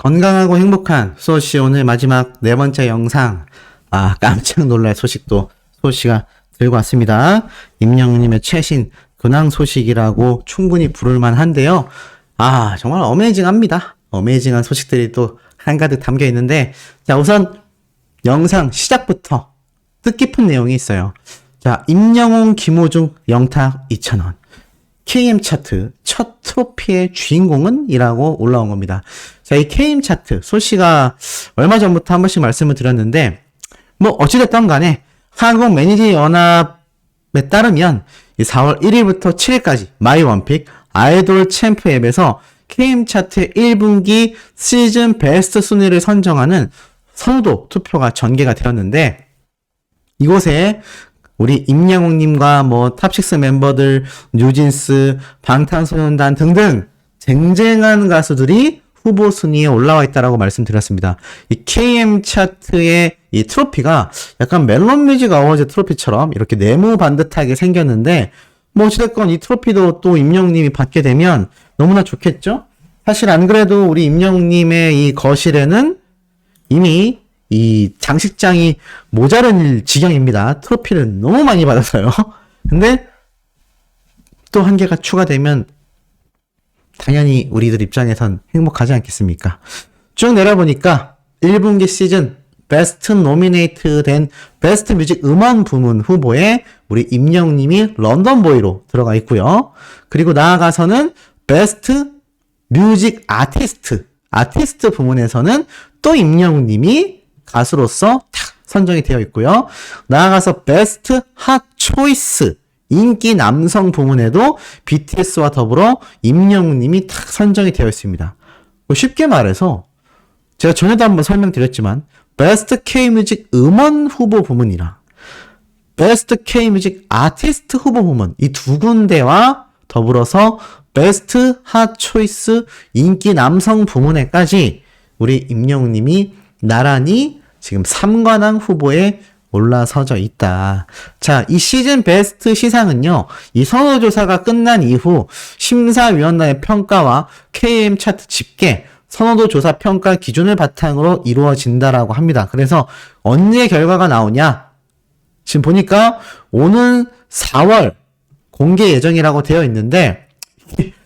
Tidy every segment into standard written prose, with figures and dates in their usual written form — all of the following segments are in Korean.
건강하고 행복한 수호씨 오늘 마지막 네 번째 영상. 깜짝 놀랄 소식도 수호씨가 들고 왔습니다. 임영웅님의 최신 근황 소식이라고 충분히 부를만 한데요. 정말 어메이징합니다. 어메이징한 소식들이 또 한가득 담겨 있는데, 자, 우선 영상 시작부터 뜻깊은 내용이 있어요. 자, 임영웅, 김호중 영탁 2,000원. KM 차트 첫 트로피의 주인공은? 이라고 올라온 겁니다. 자, 이 KM 차트, 소씨가 얼마 전부터 한 번씩 말씀을 드렸는데, 어찌됐든 간에, 한국 매니저 연합에 따르면, 이 4월 1일부터 7일까지 마이 원픽 아이돌 챔프 앱에서 KM 차트 1분기 시즌 베스트 순위를 선정하는 선호도 투표가 전개가 되었는데, 이곳에 우리 임영웅님과 탑6 멤버들, 뉴진스, 방탄소년단 등등 쟁쟁한 가수들이 후보 순위에 올라와 있다라고 말씀드렸습니다. 이 KM 차트의 이 트로피가 약간 멜론 뮤직 어워즈 트로피처럼 이렇게 네모 반듯하게 생겼는데, 어찌됐건 이 트로피도 또 임영웅님이 받게 되면 너무나 좋겠죠? 사실 안 그래도 우리 임영웅님의 이 거실에는 이미 이 장식장이 모자른 지경입니다. 트로피를 너무 많이 받아서요. 근데 또 한 개가 추가되면 당연히 우리들 입장에선 행복하지 않겠습니까? 쭉 내려보니까 1분기 시즌 베스트 노미네이트 된 베스트 뮤직 음원 부문 후보에 우리 임영웅님이 런던보이로 들어가 있고요. 그리고 나아가서는 베스트 뮤직 아티스트 부문에서는 또 임영웅님이 가수로서 탁 선정이 되어 있고요. 나아가서 베스트 핫 초이스 인기 남성 부문에도 BTS와 더불어 임영웅님이 탁 선정이 되어 있습니다. 쉽게 말해서 제가 전에도 한번 설명드렸지만 베스트 K뮤직 음원 후보 부문이랑 베스트 K뮤직 아티스트 후보 부문 이 두 군데와 더불어서 베스트 핫 초이스 인기 남성 부문에까지 우리 임영웅님이 나란히 지금 3관왕 후보에 올라서져 있다. 자, 이 시즌 베스트 시상은요, 이 선호조사가 끝난 이후 심사위원단의 평가와 KM 차트 집계, 선호도 조사 평가 기준을 바탕으로 이루어진다라고 합니다. 그래서 언제 결과가 나오냐? 지금 보니까 오는 4월 공개 예정이라고 되어 있는데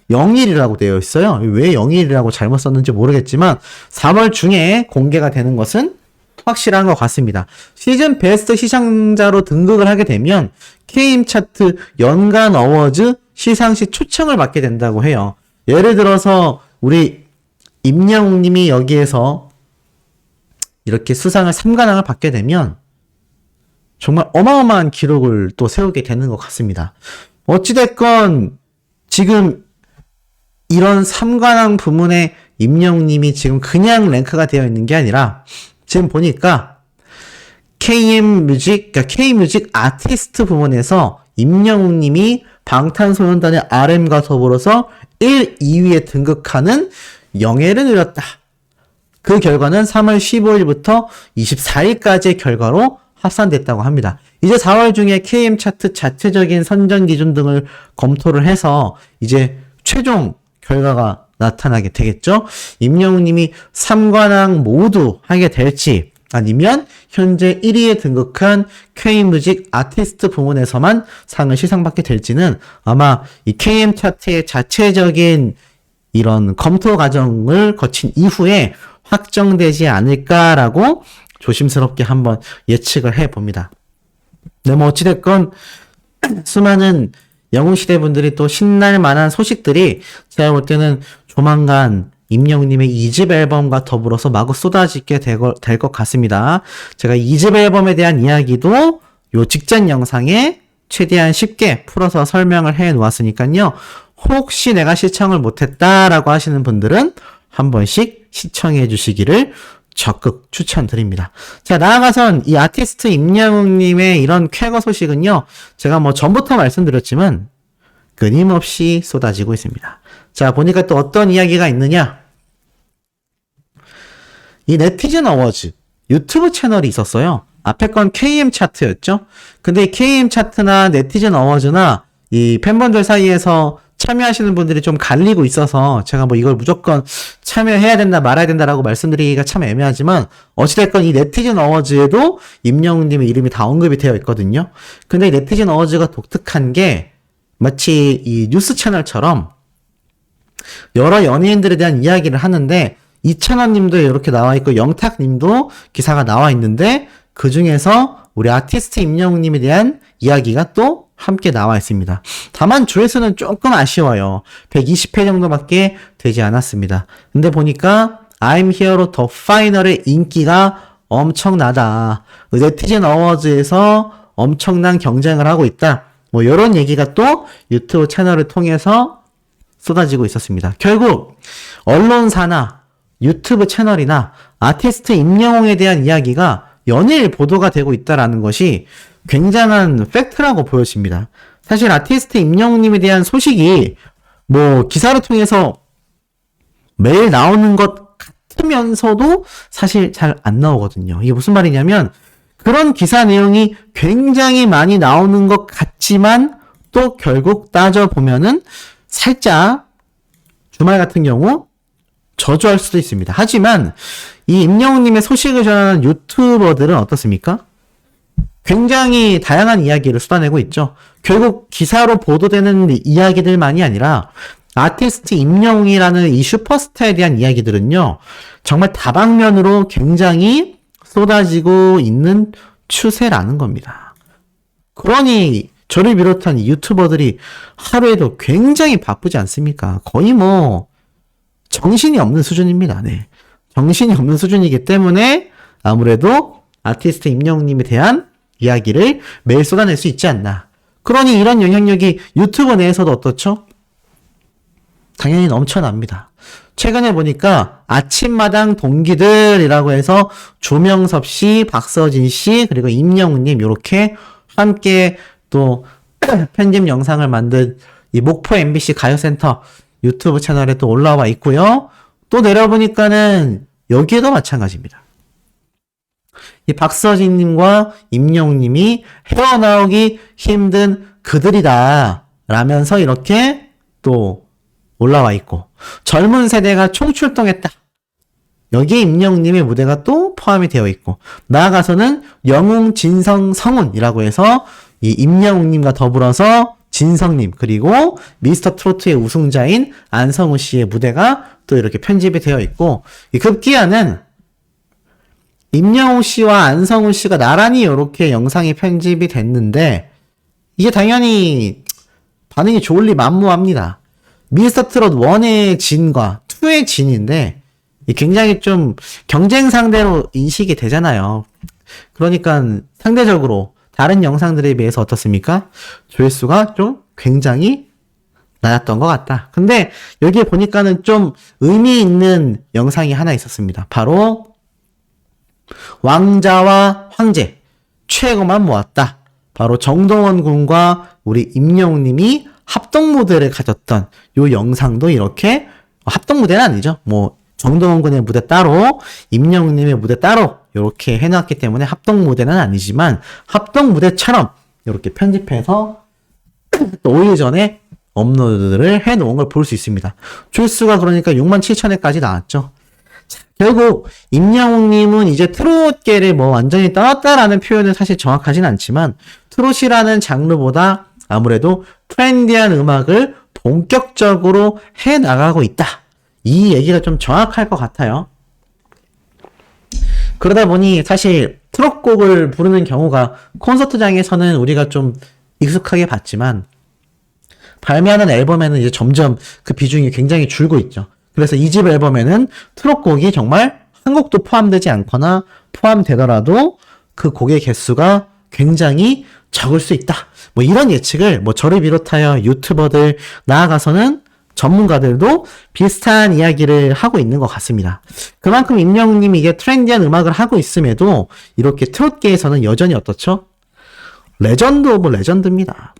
0일이라고 되어 있어요. 왜 0일이라고 잘못 썼는지 모르겠지만 4월 중에 공개가 되는 것은 확실한 것 같습니다. 시즌 베스트 시상자로 등극을 하게 되면 KM 차트 연간 어워즈 시상식 초청을 받게 된다고 해요. 예를 들어서 우리 임영웅님이 여기에서 이렇게 수상을 3관왕을 받게 되면 정말 어마어마한 기록을 또 세우게 되는 것 같습니다. 어찌됐건 지금 이런 3관왕 부문에 임영웅님이 지금 그냥 랭크가 되어 있는 게 아니라 지금 보니까 K뮤직 아티스트 부문에서 임영웅님이 방탄소년단의 RM과 더불어서 1, 2위에 등극하는 영예를 누렸다. 그 결과는 3월 15일부터 24일까지의 결과로 합산됐다고 합니다. 이제 4월 중에 KM 차트 자체적인 선정 기준 등을 검토를 해서 이제 최종 결과가 나타나게 되겠죠. 임영웅님이 3관왕 모두 하게 될지 아니면 현재 1위에 등극한 K뮤직 아티스트 부문에서만 상을 시상받게 될지는 아마 이 KM 차트의 자체적인 이런 검토 과정을 거친 이후에 확정되지 않을까라고 조심스럽게 한번 예측을 해봅니다. 네, 어찌됐건 수많은 영웅시대 분들이 또 신날 만한 소식들이 제가 볼 때는 조만간 임영웅님의 2집 앨범과 더불어서 마구 쏟아지게 될 것 같습니다. 제가 2집 앨범에 대한 이야기도 요 직전 영상에 최대한 쉽게 풀어서 설명을 해 놓았으니까요. 혹시 내가 시청을 못했다라고 하시는 분들은 한 번씩 시청해 주시기를 적극 추천드립니다. 자, 나아가선 이 아티스트 임영웅님의 이런 쾌거 소식은요, 제가 전부터 말씀드렸지만 끊임없이 쏟아지고 있습니다. 자, 보니까 또 어떤 이야기가 있느냐? 이 네티즌 어워즈 유튜브 채널이 있었어요. 앞에 건 KM 차트였죠. 근데 이 KM 차트나 네티즌 어워즈나 이 팬분들 사이에서 참여하시는 분들이 좀 갈리고 있어서 제가 뭐 이걸 무조건 참여해야 된다 말아야 된다라고 말씀드리기가 참 애매하지만 어찌됐건 이 네티즌 어워즈에도 임영웅님의 이름이 다 언급이 되어 있거든요. 근데 이 네티즌 어워즈가 독특한 게 마치 이 뉴스 채널처럼 여러 연예인들에 대한 이야기를 하는데 이찬원님도 이렇게 나와 있고 영탁님도 기사가 나와 있는데 그 중에서 우리 아티스트 임영웅님에 대한 이야기가 또 함께 나와 있습니다. 다만 조회수는 조금 아쉬워요. 120회 정도밖에 되지 않았습니다. 근데 보니까 I'm Hero The Final의 인기가 엄청나다. 네티즌 어워즈에서 엄청난 경쟁을 하고 있다. 뭐 이런 얘기가 또 유튜브 채널을 통해서 쏟아지고 있었습니다. 결국 언론사나 유튜브 채널이나 아티스트 임영웅에 대한 이야기가 연일 보도가 되고 있다라는 것이 굉장한 팩트라고 보여집니다. 사실 아티스트 임영웅님에 대한 소식이 뭐 기사를 통해서 매일 나오는 것 같으면서도 사실 잘 안 나오거든요. 이게 무슨 말이냐면 그런 기사 내용이 굉장히 많이 나오는 것 같지만 또 결국 따져보면은 살짝 주말 같은 경우 저조할 수도 있습니다. 하지만 이 임영웅님의 소식을 전하는 유튜버들은 어떻습니까? 굉장히 다양한 이야기를 쏟아내고 있죠. 결국 기사로 보도되는 이야기들만이 아니라 아티스트 임영웅이라는 이 슈퍼스타에 대한 이야기들은요. 정말 다방면으로 굉장히 쏟아지고 있는 추세라는 겁니다. 그러니 저를 비롯한 유튜버들이 하루에도 굉장히 바쁘지 않습니까? 거의 뭐 정신이 없는 수준입니다. 네. 정신이 없는 수준이기 때문에 아무래도 아티스트 임영웅님에 대한 이야기를 매일 쏟아낼 수 있지 않나. 그러니 이런 영향력이 유튜브 내에서도 어떻죠? 당연히 넘쳐납니다. 최근에 보니까 아침마당 동기들이라고 해서 조명섭 씨, 박서진 씨, 그리고 임영웅님 이렇게 함께 또 편집 영상을 만든 이 목포 MBC 가요센터 유튜브 채널에 또 올라와 있고요. 또 내려보니까는 여기에도 마찬가지입니다. 이 박서진님과 임영웅님이 헤어나오기 힘든 그들이다 라면서 이렇게 또 올라와 있고 젊은 세대가 총출동했다. 여기에 임영웅님의 무대가 또 포함이 되어 있고 나아가서는 영웅, 진성, 성훈이라고 해서 이 임영웅님과 더불어서 진성님 그리고 미스터 트로트의 우승자인 안성우 씨의 무대가 또 이렇게 편집이 되어 있고 이 급기야는 임영웅 씨와 안성우 씨가 나란히 이렇게 영상이 편집이 됐는데 이게 당연히 반응이 좋을 리 만무합니다. 미스터 트롯 1의 진과 2의 진인데 굉장히 좀 경쟁 상대로 인식이 되잖아요. 그러니까 상대적으로 다른 영상들에 비해서 어떻습니까? 조회수가 좀 굉장히 낮았던 것 같다. 근데 여기에 보니까는 좀 의미 있는 영상이 하나 있었습니다. 바로 왕자와 황제 최고만 모았다. 바로 정동원 군과 우리 임영웅님이 합동 무대를 가졌던 요 영상도 이렇게 합동 무대는 아니죠. 뭐 정동원 군의 무대 따로 임영웅님의 무대 따로 이렇게 해놨기 때문에 합동 무대는 아니지만 합동 무대처럼 이렇게 편집해서 또 5일 전에 업로드를 해놓은 걸 볼 수 있습니다. 조회수가 그러니까 67,000회까지 나왔죠. 자, 결국 임영웅님은 이제 트롯계를 뭐 완전히 떠났다라는 표현은 사실 정확하진 않지만 트롯이라는 장르보다 아무래도 트렌디한 음악을 본격적으로 해나가고 있다. 이 얘기가 좀 정확할 것 같아요. 그러다 보니 사실 트롯곡을 부르는 경우가 콘서트장에서는 우리가 좀 익숙하게 봤지만 발매하는 앨범에는 이제 점점 그 비중이 굉장히 줄고 있죠. 그래서 이 집 앨범에는 트롯곡이 정말 한 곡도 포함되지 않거나 포함되더라도 그 곡의 개수가 굉장히 적을 수 있다. 뭐 이런 예측을 뭐 저를 비롯하여 유튜버들 나아가서는 전문가들도 비슷한 이야기를 하고 있는 것 같습니다. 그만큼 임영웅님이 이게 트렌디한 음악을 하고 있음에도 이렇게 트롯계에서는 여전히 어떻죠? 레전드 오브 레전드입니다.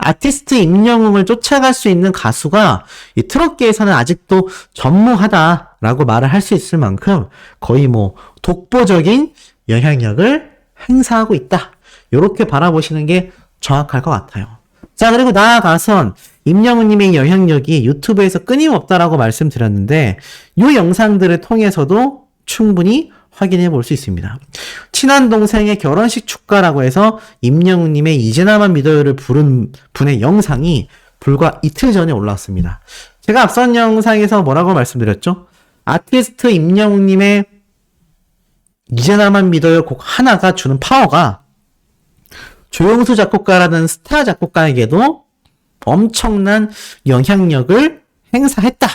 아티스트 임영웅을 쫓아갈 수 있는 가수가 이 트롯계에서는 아직도 전무하다라고 말을 할 수 있을 만큼 거의 뭐 독보적인 영향력을 행사하고 있다. 이렇게 바라보시는 게 정확할 것 같아요. 자, 그리고 나아가선 임영웅님의 영향력이 유튜브에서 끊임없다라고 말씀드렸는데 이 영상들을 통해서도 충분히 확인해 볼 수 있습니다. 친한 동생의 결혼식 축가라고 해서 임영웅님의 이제 나만 믿어요를 부른 분의 영상이 불과 이틀 전에 올라왔습니다. 제가 앞선 영상에서 뭐라고 말씀드렸죠? 아티스트 임영웅님의 이제 나만 믿어요 곡 하나가 주는 파워가 조용수 작곡가라는 스타 작곡가에게도 엄청난 영향력을 행사했다.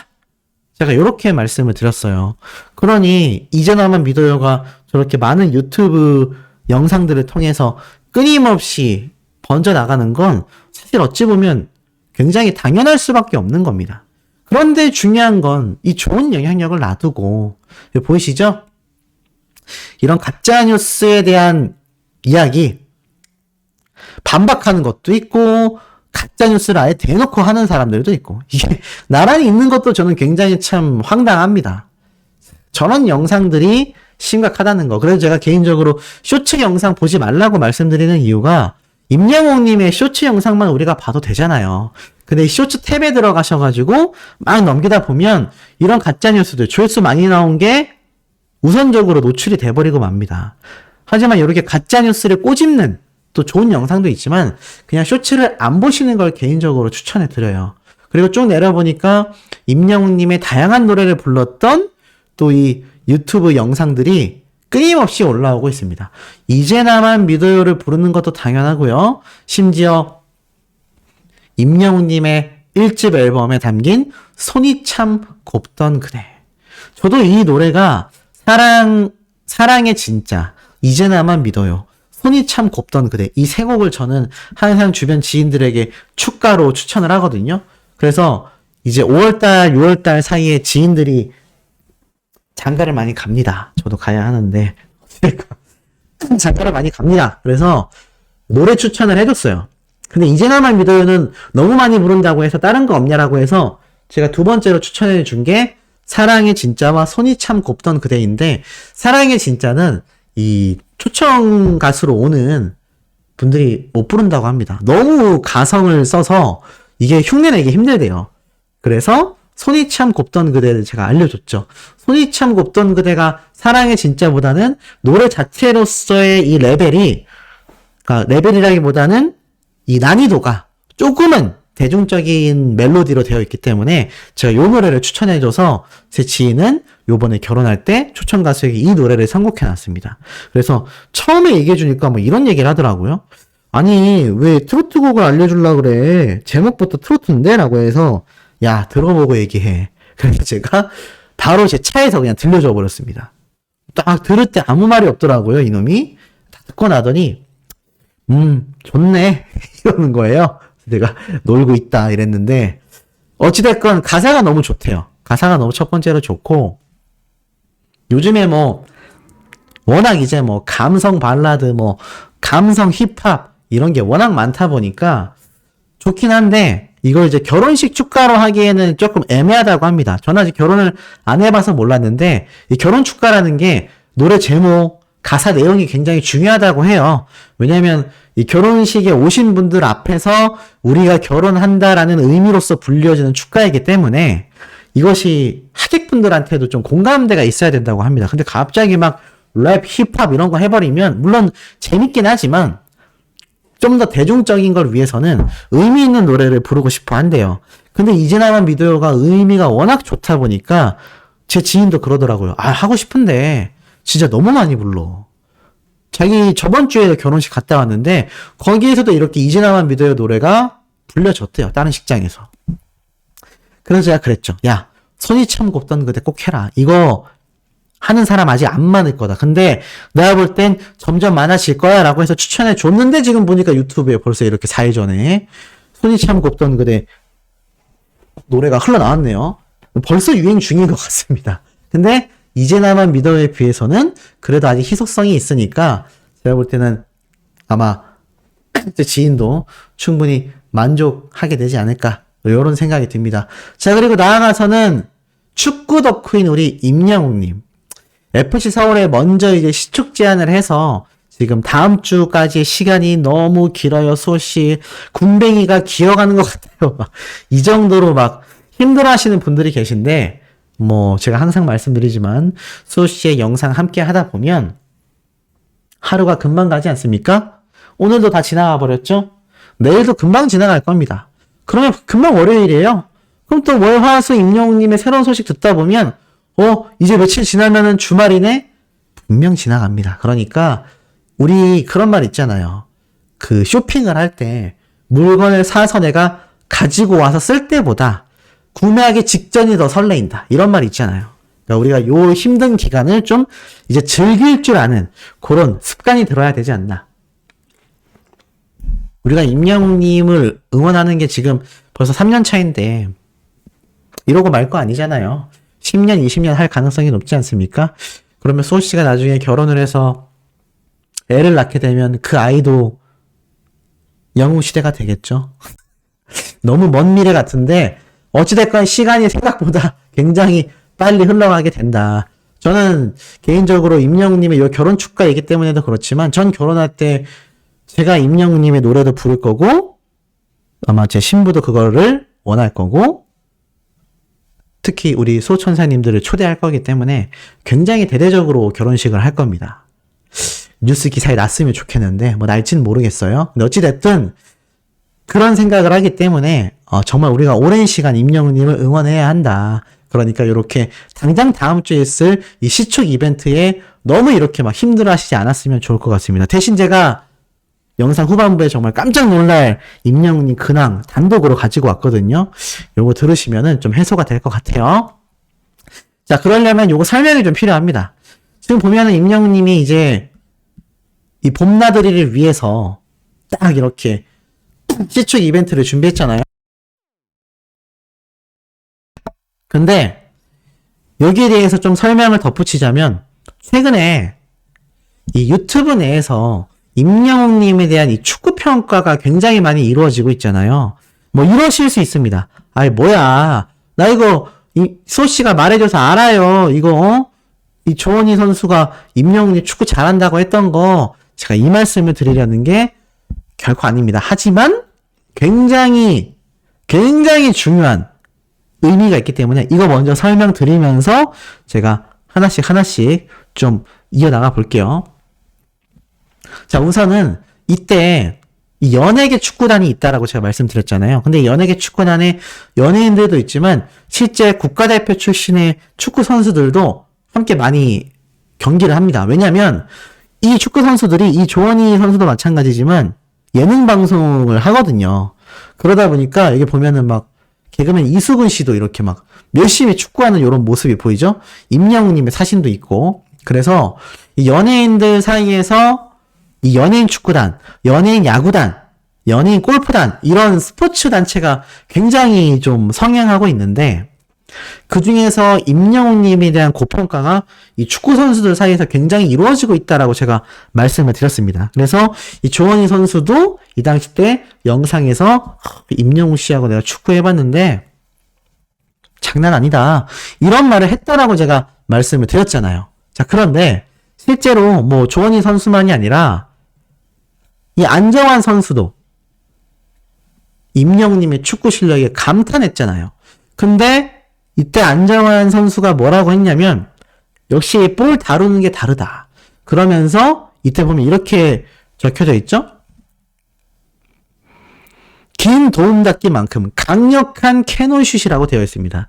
제가 이렇게 말씀을 드렸어요. 그러니 이제 나만 믿어요가 저렇게 많은 유튜브 영상들을 통해서 끊임없이 번져나가는 건 사실 어찌 보면 굉장히 당연할 수밖에 없는 겁니다. 그런데 중요한 건 이 좋은 영향력을 놔두고 보이시죠? 이런 가짜뉴스에 대한 이야기 반박하는 것도 있고 가짜뉴스를 아예 대놓고 하는 사람들도 있고 이게 나란히 있는 것도 저는 굉장히 참 황당합니다. 저런 영상들이 심각하다는 거. 그래서 제가 개인적으로 쇼츠 영상 보지 말라고 말씀드리는 이유가 임영웅님의 쇼츠 영상만 우리가 봐도 되잖아요. 근데 이 쇼츠 탭에 들어가셔가지고 막 넘기다 보면 이런 가짜뉴스들 조회수 많이 나온 게 우선적으로 노출이 돼버리고 맙니다. 하지만 이렇게 가짜뉴스를 꼬집는 또 좋은 영상도 있지만 그냥 쇼츠를 안 보시는 걸 개인적으로 추천해 드려요. 그리고 쭉 내려보니까 임영웅님의 다양한 노래를 불렀던 또 이 유튜브 영상들이 끊임없이 올라오고 있습니다. 이제 나만 믿어요를 부르는 것도 당연하고요. 심지어 임영웅님의 1집 앨범에 담긴 손이 참 곱던 그대. 저도 이 노래가 사랑의 진짜, 이제 나만 믿어요, 손이 참 곱던 그대, 이 세 곡을 저는 항상 주변 지인들에게 축가로 추천을 하거든요. 그래서 이제 5월달, 6월달 사이에 지인들이 장가를 많이 갑니다. 저도 가야 하는데 장가를 많이 갑니다. 그래서 노래 추천을 해줬어요. 근데 이제 나만 믿어요는 너무 많이 부른다고 해서 다른 거 없냐라고 해서 제가 두 번째로 추천해 준 게 사랑의 진짜와 손이 참 곱던 그대인데, 사랑의 진짜는 이 초청 가수로 오는 분들이 못 부른다고 합니다. 너무 가성을 써서 이게 흉내내기 힘들대요. 그래서 손이 참 곱던 그대를 제가 알려줬죠. 손이 참 곱던 그대가 사랑의 진짜보다는 노래 자체로서의 이 레벨이, 그러니까 레벨이라기보다는 이 난이도가 조금은 대중적인 멜로디로 되어 있기 때문에 제가 이 노래를 추천해줘서 제 지인은 요번에 결혼할 때 초청 가수에게 이 노래를 선곡해놨습니다. 그래서 처음에 얘기해주니까 뭐 이런 얘기를 하더라고요. 아니 왜 트로트 곡을 알려주려고 그래, 제목부터 트로트인데? 라고 해서 야 들어보고 얘기해. 그래서 제가 바로 제 차에서 그냥 들려줘 버렸습니다. 딱 들을 때 아무 말이 없더라고요. 이놈이 딱 듣고 나더니 좋네 이러는 거예요. 내가 놀고 있다 이랬는데, 어찌됐건 가사가 너무 좋대요. 가사가 너무 첫 번째로 좋고, 요즘에 뭐 워낙 이제 뭐 감성 발라드, 뭐 감성 힙합 이런 게 워낙 많다 보니까 좋긴 한데, 이걸 이제 결혼식 축가로 하기에는 조금 애매하다고 합니다. 저는 아직 결혼을 안 해봐서 몰랐는데 이 결혼 축가라는 게 노래 제목, 가사 내용이 굉장히 중요하다고 해요. 왜냐면 이 결혼식에 오신 분들 앞에서 우리가 결혼한다라는 의미로서 불려지는 축가이기 때문에 이것이 하객분들한테도 좀 공감대가 있어야 된다고 합니다. 근데 갑자기 막 랩, 힙합 이런 거 해버리면 물론 재밌긴 하지만 좀 더 대중적인 걸 위해서는 의미 있는 노래를 부르고 싶어 한대요. 근데 이제 나만 믿어요가 의미가 워낙 좋다 보니까 제 지인도 그러더라고요. 아, 하고 싶은데 진짜 너무 많이 불러. 자기 저번 주에 결혼식 갔다 왔는데 거기에서도 이렇게 이제 나만 믿어요 노래가 불려졌대요. 다른 식장에서. 그래서 제가 그랬죠. 야, 손이 참 곱던 그대 꼭 해라. 이거 하는 사람 아직 안 많을 거다. 근데 내가 볼 땐 점점 많아질 거야 라고 해서 추천해 줬는데 지금 보니까 유튜브에 벌써 이렇게 4일 전에 손이 참 곱던 그대 노래가 흘러나왔네요. 벌써 유행 중인 것 같습니다. 근데 이제 나만 믿어요에 비해서는 그래도 아직 희소성이 있으니까 제가 볼 때는 아마 제 지인도 충분히 만족하게 되지 않을까 이런 생각이 듭니다. 자, 그리고 나아가서는 축구 덕후인 우리 임영웅님. FC 서울에 먼저 이제 시축 제안을 해서 지금 다음 주까지 시간이 너무 길어요, 수호씨. 군뱅이가 기어가는 것 같아요. 이 정도로 막 힘들어 하시는 분들이 계신데, 뭐, 제가 항상 말씀드리지만, 수호씨의 영상 함께 하다 보면, 하루가 금방 가지 않습니까? 오늘도 다 지나가 버렸죠? 내일도 금방 지나갈 겁니다. 그러면 금방 월요일이에요. 그럼 또 월, 화, 수, 임영웅님의 새로운 소식 듣다 보면, 이제 며칠 지나면은 주말이네? 분명 지나갑니다. 그러니까, 우리 그런 말 있잖아요. 그 쇼핑을 할 때 물건을 사서 내가 가지고 와서 쓸 때보다 구매하기 직전이 더 설레인다. 이런 말 있잖아요. 그러니까 우리가 요 힘든 기간을 좀 이제 즐길 줄 아는 그런 습관이 들어야 되지 않나. 우리가 임영웅님을 응원하는 게 지금 벌써 3년 차인데 이러고 말 거 아니잖아요. 10년, 20년 할 가능성이 높지 않습니까? 그러면 수호씨가 나중에 결혼을 해서 애를 낳게 되면 그 아이도 영웅시대가 되겠죠. 너무 먼 미래 같은데 어찌됐건 시간이 생각보다 굉장히 빨리 흘러가게 된다. 저는 개인적으로 임영웅님의 요 결혼 축가이기 때문에도 그렇지만 전 결혼할 때 제가 임영웅님의 노래도 부를 거고 아마 제 신부도 그거를 원할 거고 특히 우리 소천사님들을 초대할 거기 때문에 굉장히 대대적으로 결혼식을 할 겁니다. 뉴스 기사에 났으면 좋겠는데 뭐 날지는 모르겠어요. 근데 어찌됐든 그런 생각을 하기 때문에 정말 우리가 오랜 시간 임영웅님을 응원해야 한다. 그러니까 이렇게 당장 다음 주에 있을 이 시축 이벤트에 너무 이렇게 막 힘들어 하시지 않았으면 좋을 것 같습니다. 대신 제가 영상 후반부에 정말 깜짝 놀랄 임영웅님 근황 단독으로 가지고 왔거든요. 요거 들으시면은 좀 해소가 될 것 같아요. 자, 그러려면 요거 설명이 좀 필요합니다. 지금 보면은 임영웅님이 이제 이 봄나들이를 위해서 딱 이렇게 시축 이벤트를 준비했잖아요. 근데 여기에 대해서 좀 설명을 덧붙이자면 최근에 이 유튜브 내에서 임영웅님에 대한 이 축구 평가가 굉장히 많이 이루어지고 있잖아요. 뭐 이러실 수 있습니다. 아이 뭐야 나 이거 소씨가 말해줘서 알아요. 이거 이 조원희 선수가 임영웅님 축구 잘한다고 했던 거 제가 이 말씀을 드리려는 게 결코 아닙니다. 하지만 굉장히 중요한 의미가 있기 때문에 이거 먼저 설명드리면서 제가 하나씩 좀 이어나가 볼게요. 자, 우선은 이때 이 연예계 축구단이 있다라고 제가 말씀드렸잖아요. 근데 연예계 축구단에 연예인들도 있지만 실제 국가대표 출신의 축구 선수들도 함께 많이 경기를 합니다. 왜냐면 이 축구 선수들이 이 조원희 선수도 마찬가지지만 예능 방송을 하거든요. 그러다 보니까 여기 보면은 막 개그맨 이수근 씨도 이렇게 막 열심히 축구하는 이런 모습이 보이죠? 임영웅님의 사진도 있고. 그래서 이 연예인들 사이에서 이 연예인 축구단, 연예인 야구단, 연예인 골프단 이런 스포츠 단체가 굉장히 좀 성행하고 있는데 그 중에서 임영웅님에 대한 고평가가 이 축구 선수들 사이에서 굉장히 이루어지고 있다라고 제가 말씀을 드렸습니다. 그래서 이 조원희 선수도 이 당시 때 영상에서 임영웅 씨하고 내가 축구해봤는데 장난 아니다. 이런 말을 했다라고 제가 말씀을 드렸잖아요. 자, 그런데 실제로 뭐 조원희 선수만이 아니라 이 안정환 선수도 임영웅님의 축구 실력에 감탄했잖아요. 근데 이때 안정환 선수가 뭐라고 했냐면 역시 볼 다루는 게 다르다. 그러면서 이때 보면 이렇게 적혀져 있죠? 긴 도움닫기만큼 강력한 캐논슛이라고 되어 있습니다.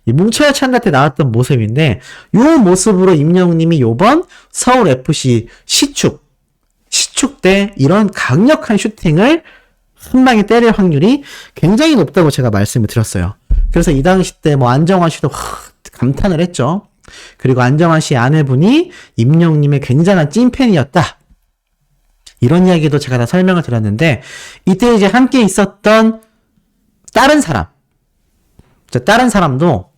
이 뭉쳐야 찬다 때 나왔던 모습인데 이 모습으로 임영웅님이 요번 서울FC 시축 때 이런 강력한 슈팅을 한 방에 때릴 확률이 굉장히 높다고 제가 말씀을 드렸어요. 그래서 이 당시 때 뭐 안정환 씨도 감탄을 했죠. 그리고 안정환 씨 아내분이 임영웅님의 굉장한 찐팬이었다. 이런 이야기도 제가 다 설명을 드렸는데 이때 이제 함께 있었던 다른 사람도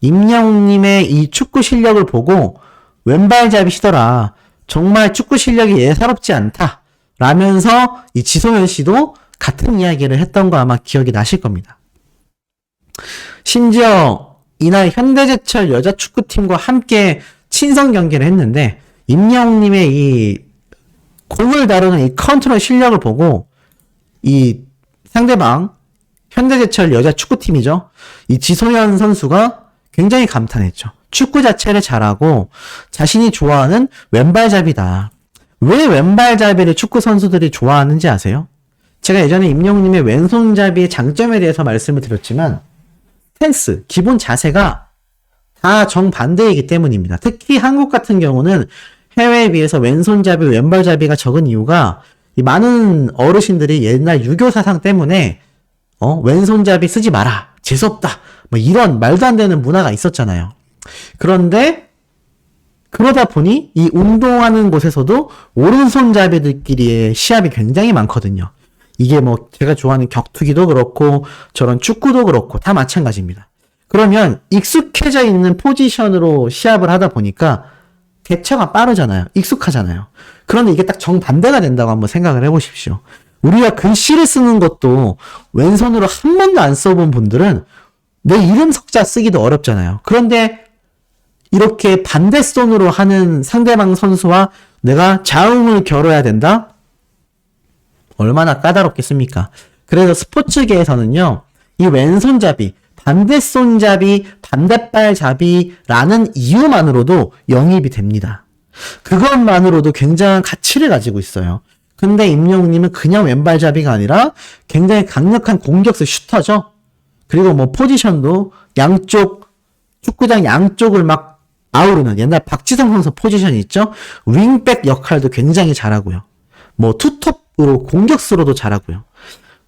임영웅님의 이 축구 실력을 보고 왼발잡이시더라. 정말 축구 실력이 예사롭지 않다. 라면서 이 지소연 씨도 같은 이야기를 했던 거 아마 기억이 나실 겁니다. 심지어 이날 현대제철 여자축구팀과 함께 친선 경기를 했는데 임영웅님의 이 공을 다루는 이 컨트롤 실력을 보고 이 상대방 현대제철 여자 축구팀이죠. 이 지소연 선수가 굉장히 감탄했죠. 축구 자체를 잘하고 자신이 좋아하는 왼발잡이다. 왜 왼발잡이를 축구 선수들이 좋아하는지 아세요? 제가 예전에 임영웅님의 왼손잡이의 장점에 대해서 말씀을 드렸지만 스탠스, 기본 자세가 다 정반대이기 때문입니다. 특히 한국 같은 경우는 해외에 비해서 왼손잡이, 왼발잡이가 적은 이유가 이 많은 어르신들이 옛날 유교 사상 때문에 왼손잡이 쓰지 마라, 재수없다, 뭐 이런 말도 안 되는 문화가 있었잖아요. 그런데 그러다 보니 이 운동하는 곳에서도 오른손잡이들끼리의 시합이 굉장히 많거든요. 이게 뭐 제가 좋아하는 격투기도 그렇고 저런 축구도 그렇고 다 마찬가지입니다. 그러면 익숙해져 있는 포지션으로 시합을 하다 보니까 대처가 빠르잖아요. 익숙하잖아요. 그런데 이게 딱 정반대가 된다고 한번 생각을 해보십시오. 우리가 글씨를 쓰는 것도 왼손으로 한 번도 안 써본 분들은 내 이름 석자 쓰기도 어렵잖아요. 그런데 이렇게 반대손으로 하는 상대방 선수와 내가 자웅을 겨뤄야 된다? 얼마나 까다롭겠습니까? 그래서 스포츠계에서는요, 이 왼손잡이, 반대손잡이, 반대발잡이라는 이유만으로도 영입이 됩니다. 그것만으로도 굉장한 가치를 가지고 있어요. 근데 임영웅님은 그냥 왼발잡이가 아니라 굉장히 강력한 공격수 슈터죠. 그리고 뭐 포지션도 양쪽, 축구장 양쪽을 막 아우르는 옛날 박지성 선수 포지션이 있죠. 윙백 역할도 굉장히 잘하고요. 뭐 투톱으로 공격수로도 잘하고요.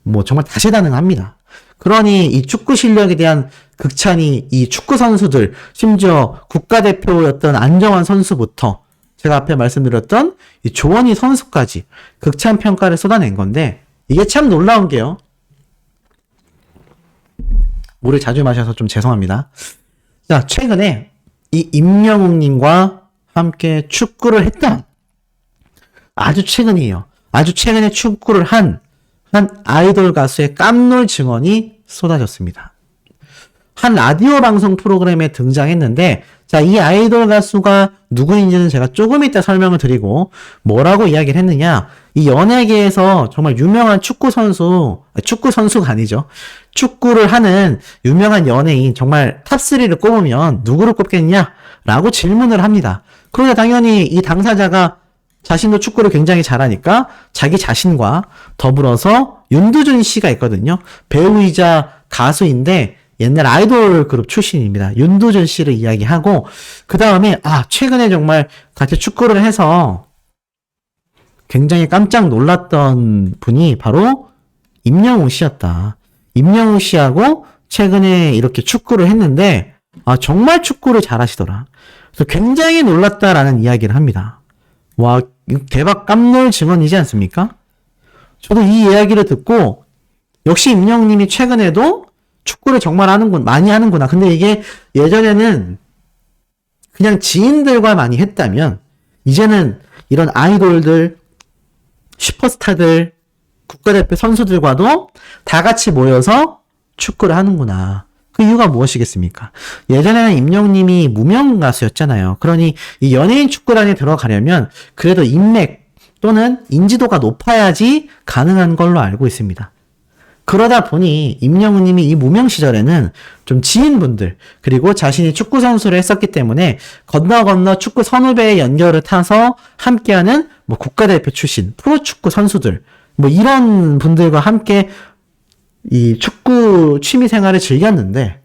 뭐 정말 다재다능합니다. 그러니 이 축구 실력에 대한 극찬이 이 축구 선수들, 심지어 국가대표였던 안정환 선수부터 제가 앞에 말씀드렸던 이 조원희 선수까지 극찬 평가를 쏟아낸 건데, 이게 참 놀라운 게요. 물을 자주 마셔서 좀 죄송합니다. 자, 최근에 이 임영웅님과 함께 축구를 했던, 아주 최근이에요. 아주 최근에 축구를 한 아이돌 가수의 깜놀 증언이 쏟아졌습니다. 한 라디오 방송 프로그램에 등장했는데, 자, 이 아이돌 가수가 누구인지는 제가 조금 이따 설명을 드리고, 뭐라고 이야기를 했느냐, 이 연예계에서 정말 유명한 축구 선수가 아니죠. 축구를 하는 유명한 연예인, 정말 탑3를 꼽으면 누구를 꼽겠냐? 라고 질문을 합니다. 그러자 당연히 이 당사자가 자신도 축구를 굉장히 잘하니까 자기 자신과 더불어서 윤두준 씨가 있거든요. 배우이자 가수인데 옛날 아이돌 그룹 출신입니다. 윤두준 씨를 이야기하고, 그 다음에 최근에 정말 같이 축구를 해서 굉장히 깜짝 놀랐던 분이 바로 임영웅 씨였다. 임영웅 씨하고 최근에 이렇게 축구를 했는데 정말 축구를 잘하시더라. 그래서 굉장히 놀랐다라는 이야기를 합니다. 와, 대박 깜놀 증언이지 않습니까? 저도 이 이야기를 듣고 역시 임영웅님이 최근에도 축구를 정말 많이 하는구나. 근데 이게 예전에는 그냥 지인들과 많이 했다면 이제는 이런 아이돌들, 슈퍼스타들, 국가대표 선수들과도 다 같이 모여서 축구를 하는구나. 그 이유가 무엇이겠습니까? 예전에는 임영웅님이 무명 가수였잖아요. 그러니 이 연예인 축구단에 들어가려면 그래도 인맥 또는 인지도가 높아야지 가능한 걸로 알고 있습니다. 그러다 보니 임영웅님이 이 무명 시절에는 좀 지인분들, 그리고 자신이 축구 선수를 했었기 때문에 건너 축구 선후배의 연결을 타서 함께하는 뭐 국가대표 출신 프로축구 선수들, 뭐 이런 분들과 함께 이 축구 취미 생활을 즐겼는데,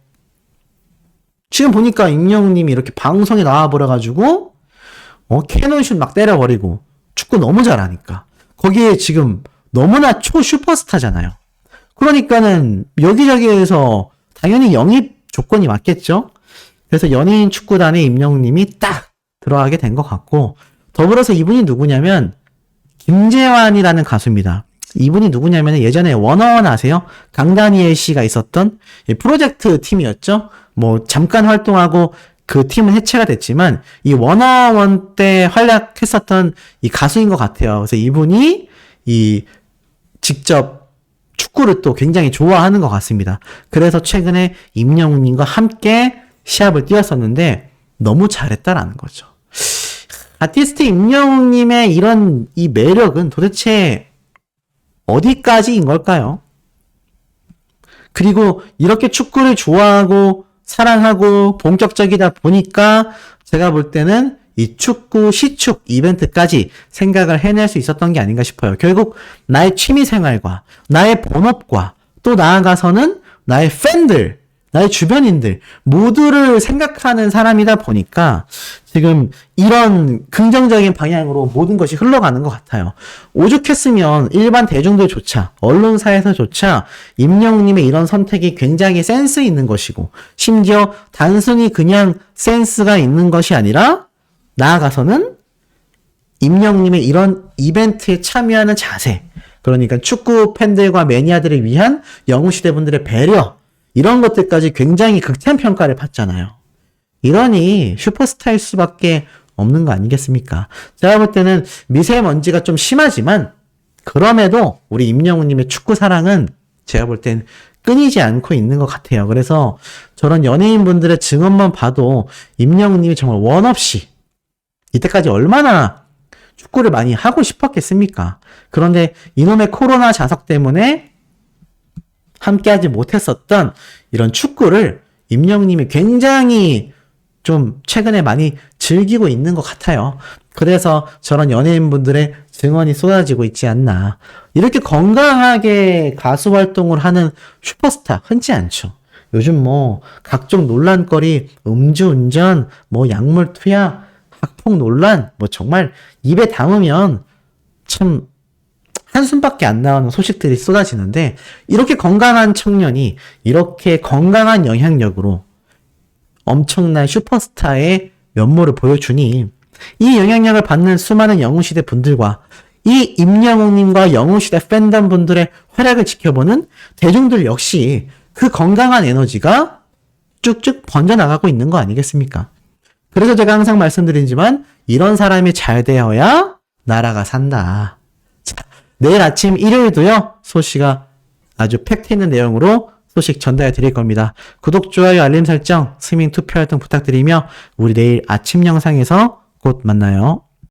지금 보니까 임영웅님이 이렇게 방송에 나와버려가지고 캐논슛 막 때려버리고 축구 너무 잘하니까 거기에 지금 너무나 초슈퍼스타잖아요. 그러니까는 여기저기에서 당연히 영입 조건이 맞겠죠. 그래서 연예인 축구단에 임영웅님이 딱 들어가게 된 것 같고, 더불어서 이분이 누구냐면 김재환이라는 가수입니다. 이분이 누구냐면 예전에 워너원 아세요? 강다니엘 씨가 있었던 프로젝트 팀이었죠. 뭐 잠깐 활동하고 그 팀은 해체가 됐지만 이 워너원 때 활약했었던 이 가수인 것 같아요. 그래서 이분이 이 직접 축구를 또 굉장히 좋아하는 것 같습니다. 그래서 최근에 임영웅님과 함께 시합을 뛰었었는데 너무 잘했다라는 거죠. 아티스트 임영웅님의 이런 이 매력은 도대체 어디까지인 걸까요? 그리고 이렇게 축구를 좋아하고 사랑하고 본격적이다 보니까 제가 볼 때는 이 축구 시축 이벤트까지 생각을 해낼 수 있었던 게 아닌가 싶어요. 결국 나의 취미생활과 나의 본업과 또 나아가서는 나의 팬들, 나의 주변인들 모두를 생각하는 사람이다 보니까 지금 이런 긍정적인 방향으로 모든 것이 흘러가는 것 같아요. 오죽했으면 일반 대중들조차 언론사에서조차 임영웅님의 이런 선택이 굉장히 센스 있는 것이고 심지어 단순히 그냥 센스가 있는 것이 아니라 나아가서는 임영웅님의 이런 이벤트에 참여하는 자세, 그러니까 축구 팬들과 매니아들을 위한 영웅시대 분들의 배려, 이런 것들까지 굉장히 극찬 평가를 받잖아요. 이러니 슈퍼스타일 수밖에 없는 거 아니겠습니까? 제가 볼 때는 미세먼지가 좀 심하지만 그럼에도 우리 임영웅님의 축구 사랑은 제가 볼 땐 끊이지 않고 있는 것 같아요. 그래서 저런 연예인분들의 증언만 봐도 임영웅님이 정말 원 없이 이때까지 얼마나 축구를 많이 하고 싶었겠습니까? 그런데 이놈의 코로나 자석 때문에 함께하지 못했었던 이런 축구를 임영웅님이 굉장히 좀 최근에 많이 즐기고 있는 것 같아요. 그래서 저런 연예인분들의 증언이 쏟아지고 있지 않나. 이렇게 건강하게 가수 활동을 하는 슈퍼스타 흔치 않죠. 요즘 뭐 각종 논란거리, 음주운전, 뭐 약물 투약, 학폭 논란, 뭐 정말 입에 담으면 참 한숨밖에 안 나오는 소식들이 쏟아지는데 이렇게 건강한 청년이 이렇게 건강한 영향력으로 엄청난 슈퍼스타의 면모를 보여주니 이 영향력을 받는 수많은 영웅시대 분들과 이 임영웅님과 영웅시대 팬덤 분들의 활약을 지켜보는 대중들 역시 그 건강한 에너지가 쭉쭉 번져나가고 있는 거 아니겠습니까? 그래서 제가 항상 말씀드리지만 이런 사람이 잘 되어야 나라가 산다. 자, 내일 아침 일요일도요, 소씨가 아주 팩트 있는 내용으로 소식 전달해 드릴 겁니다. 구독, 좋아요, 알림 설정, 스밍 투표 활동 부탁드리며 우리 내일 아침 영상에서 곧 만나요.